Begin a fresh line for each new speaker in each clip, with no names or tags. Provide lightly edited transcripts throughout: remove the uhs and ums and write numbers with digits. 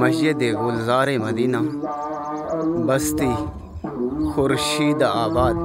مسجد گلزار مدینہ بستی خورشید آباد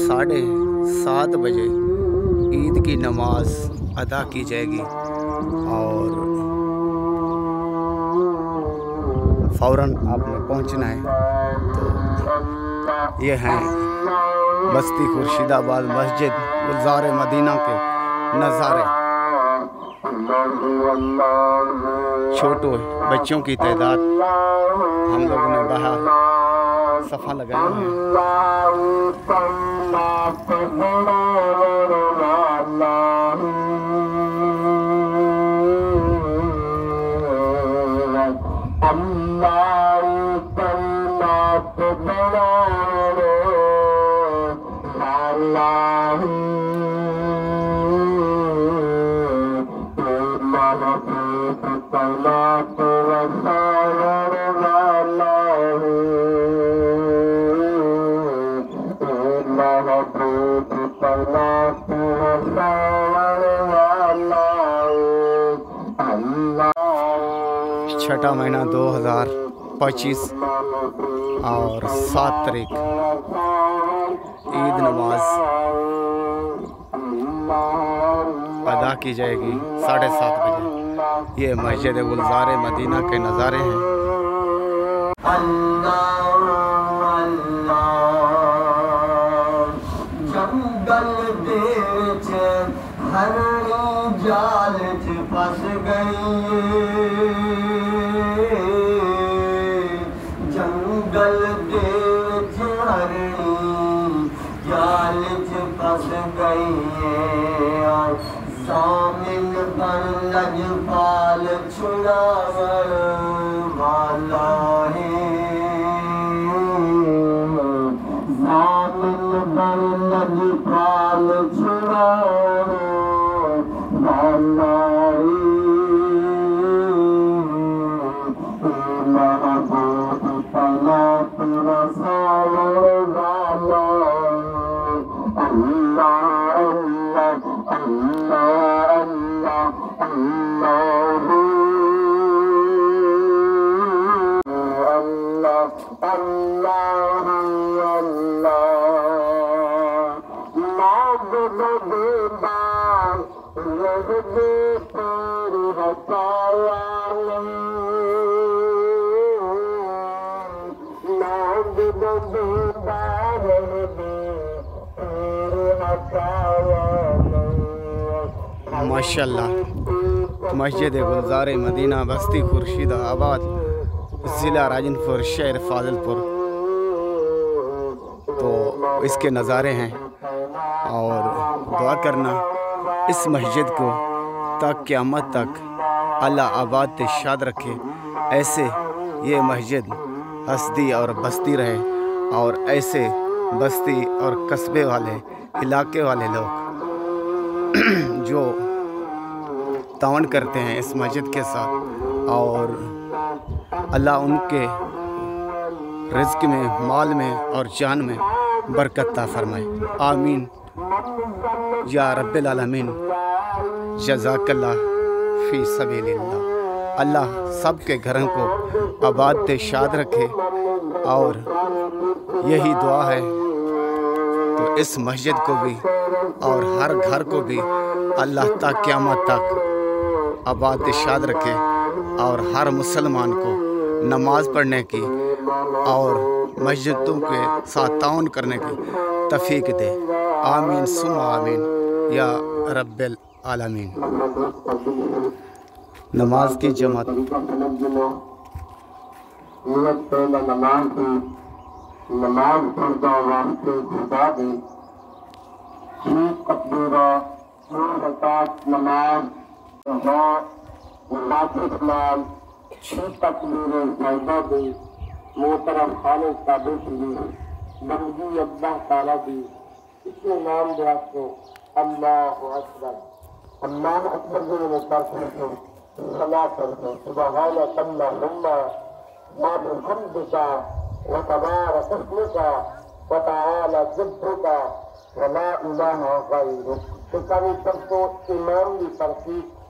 7:30 بجے عید کی نماز ادا کی جائے گی اور فوراً آپ نے پہنچنا ہے۔ تو یہ ہیں بستی خورشید آباد مسجد گلزار مدینہ کے نظارے۔ چھوٹو بچوں کی تعداد ہم لوگوں نے باہر صفحہ لگایا ہے۔ چھٹا مہینہ 2025 اور 7 تاریخ عید نماز ادا کی جائے گی 7:30 بجے۔ یہ مسجد گلزار مدینہ کے نظارے ہیں۔
جنگل بیچ ہرنی جال چ پھس گئی، جنگل بیچ ہرنی جال چ پھس گئی، ضامن بن لجپال چھڑاور والا ہے، ضامن بن لجپال چھڑاور والا ہے، محبوب طلعت رسول والا ہے، اللہ اللہ اللہ اللہ
ماشاءاللہ مسجد گلزار مدینہ بستی خورشید آباد ضلع راجن پور شہر فاضل پور، تو اس کے نظارے ہیں اور دعا کرنا اس مسجد کو تا قیامت تک اللہ آباد تے شاد رکھے، ایسے یہ مسجد ہستی اور بستی رہے اور ایسے بستی اور قصبے والے علاقے والے لوگ جو تعاون کرتے ہیں اس مسجد کے ساتھ، اور اللہ ان کے رزق میں، مال میں اور جان میں برکت عطا فرمائے، آمین یا رب العالمین۔ جزاک اللہ فی سبیل اللہ۔ اللہ سب کے گھروں کو آباد تے شاد رکھے، اور یہی دعا ہے تو اس مسجد کو بھی اور ہر گھر کو بھی اللہ تا قیامت تک آباد شاد رکھے، اور ہر مسلمان کو نماز پڑھنے کی اور مسجدوں کے ساتھ تعاون کرنے کی توفیق دے، آمین ثم آمین یا رب العالمین۔ نماز کی جماعت
نماز پڑھتا واسطے خدا دی، 6 تکبیرہ 6 رکعت نماز اسلام 6 تکبیریں زیادہ دی، محترم خالد ثابت دی، بندگی اللہ تعالیٰ دی، اس کے نام دعا کو اللہ اکبر، اللہ اکبر جو میں کرتے ہیں صلاح کرتے ہیں، سبحانک اللہم و بحمدک وتبارک اسمک وتعالی جدک ولا الہ غیرک۔ تو کبھی پرسوں امام بھی پڑھتی